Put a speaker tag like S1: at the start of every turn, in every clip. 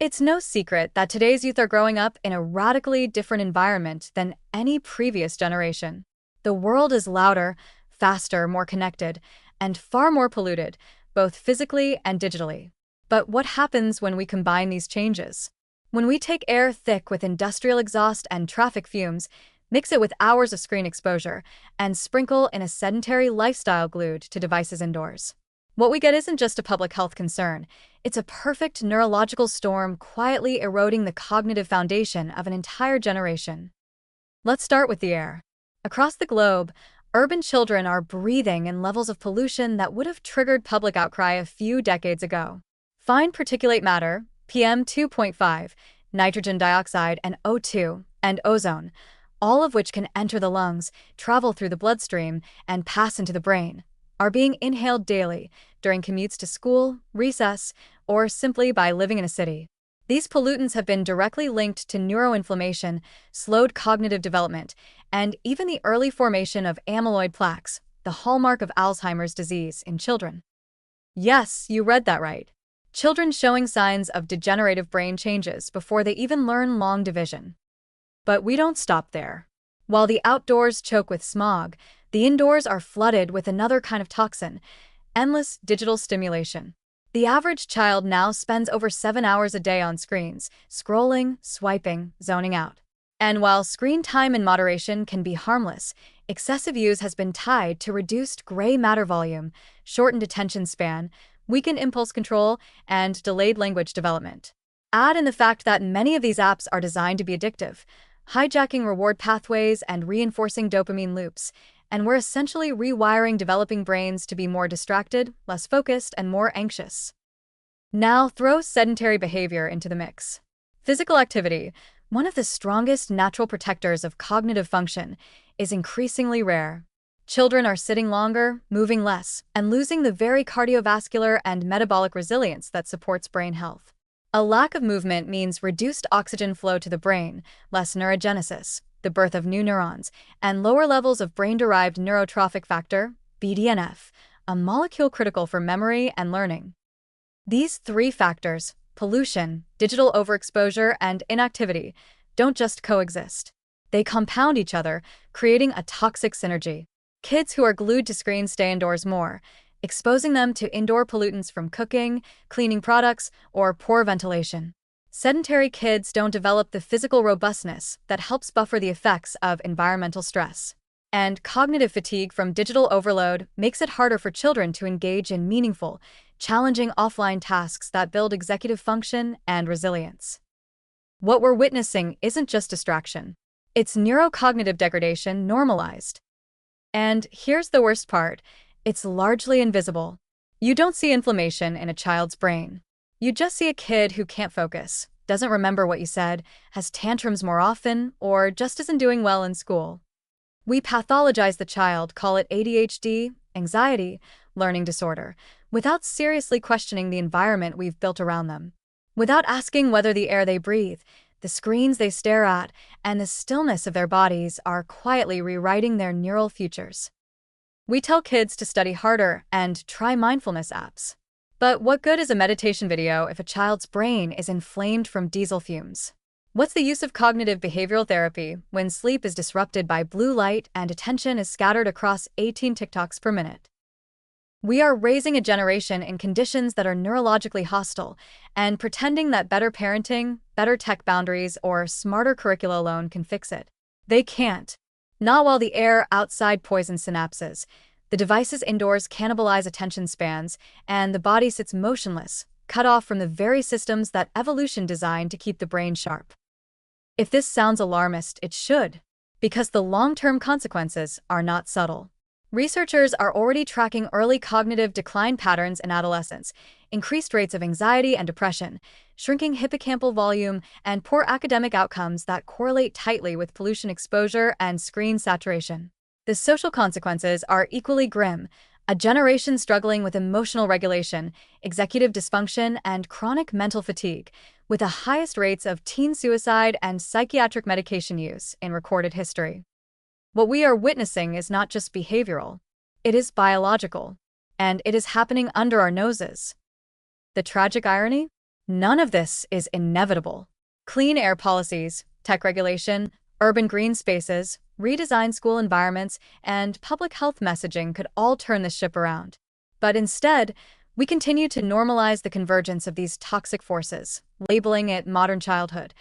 S1: It's no secret that today's youth are growing up in a radically different environment than any previous generation. The world is louder, faster, more connected, and far more polluted, both physically and digitally. But what happens when we combine these changes? When we take air thick with industrial exhaust and traffic fumes, mix it with hours of screen exposure, and sprinkle in a sedentary lifestyle glued to devices indoors. What we get isn't just a public health concern, it's a perfect neurological storm quietly eroding the cognitive foundation of an entire generation. Let's start with the air. Across the globe, urban children are breathing in levels of pollution that would have triggered public outcry a few decades ago. Fine particulate matter, PM 2.5, nitrogen dioxide and O2, and ozone, all of which can enter the lungs, travel through the bloodstream, and pass into the brain, are being inhaled daily during commutes to school, recess, or simply by living in a city. These pollutants have been directly linked to neuroinflammation, slowed cognitive development, and even the early formation of amyloid plaques, the hallmark of Alzheimer's disease in children. Yes, you read that right. Children showing signs of degenerative brain changes before they even learn long division. But we don't stop there. While the outdoors choke with smog, the indoors are flooded with another kind of toxin: endless digital stimulation. The average child now spends over 7 hours a day on screens, scrolling, swiping, zoning out. And while screen time in moderation can be harmless, excessive use has been tied to reduced gray matter volume, shortened attention span, weakened impulse control, and delayed language development. Add in the fact that many of these apps are designed to be addictive, hijacking reward pathways and reinforcing dopamine loops, and we're essentially rewiring developing brains to be more distracted, less focused, and more anxious. Now throw sedentary behavior into the mix. Physical activity, one of the strongest natural protectors of cognitive function, is increasingly rare. Children are sitting longer, moving less, and losing the very cardiovascular and metabolic resilience that supports brain health. A lack of movement means reduced oxygen flow to the brain, less neurogenesis, the birth of new neurons, and lower levels of brain-derived neurotrophic factor, BDNF, a molecule critical for memory and learning. These three factors, pollution, digital overexposure, and inactivity, don't just coexist. They compound each other, creating a toxic synergy. Kids who are glued to screens stay indoors more, exposing them to indoor pollutants from cooking, cleaning products, or poor ventilation. Sedentary kids don't develop the physical robustness that helps buffer the effects of environmental stress. And cognitive fatigue from digital overload makes it harder for children to engage in meaningful, challenging offline tasks that build executive function and resilience. What we're witnessing isn't just distraction. It's neurocognitive degradation normalized. And here's the worst part: it's largely invisible. You don't see inflammation in a child's brain. You just see a kid who can't focus, doesn't remember what you said, has tantrums more often, or just isn't doing well in school. We pathologize the child, call it ADHD, anxiety, learning disorder, without seriously questioning the environment we've built around them. Without asking whether the air they breathe, the screens they stare at, and the stillness of their bodies are quietly rewriting their neural futures. We tell kids to study harder and try mindfulness apps. But what good is a meditation video if a child's brain is inflamed from diesel fumes? What's the use of cognitive behavioral therapy when sleep is disrupted by blue light and attention is scattered across 18 TikToks per minute? We are raising a generation in conditions that are neurologically hostile, and pretending that better parenting, better tech boundaries, or smarter curricula alone can fix it. They can't. Not while the air outside poisons synapses, the devices indoors cannibalize attention spans, and the body sits motionless, cut off from the very systems that evolution designed to keep the brain sharp. If this sounds alarmist, it should, because the long-term consequences are not subtle. Researchers are already tracking early cognitive decline patterns in adolescents, increased rates of anxiety and depression, shrinking hippocampal volume, and poor academic outcomes that correlate tightly with pollution exposure and screen saturation. The social consequences are equally grim: a generation struggling with emotional regulation, executive dysfunction, and chronic mental fatigue, with the highest rates of teen suicide and psychiatric medication use in recorded history. What we are witnessing is not just behavioral, it is biological, and it is happening under our noses. The tragic irony? None of this is inevitable. Clean air policies, tech regulation, urban green spaces, redesigned school environments, and public health messaging could all turn the ship around. But instead, we continue to normalize the convergence of these toxic forces, labeling it modern childhood,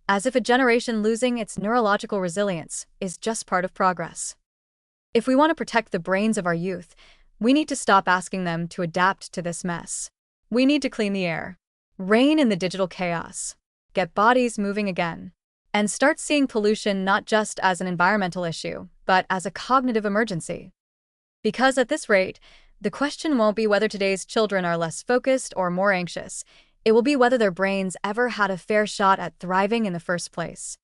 S1: as if a generation losing its neurological resilience is just part of progress. If we want to protect the brains of our youth, we need to stop asking them to adapt to this mess. We need to clean the air, rein in the digital chaos, get bodies moving again, and start seeing pollution not just as an environmental issue, but as a cognitive emergency. Because at this rate, the question won't be whether today's children are less focused or more anxious. It will be whether their brains ever had a fair shot at thriving in the first place.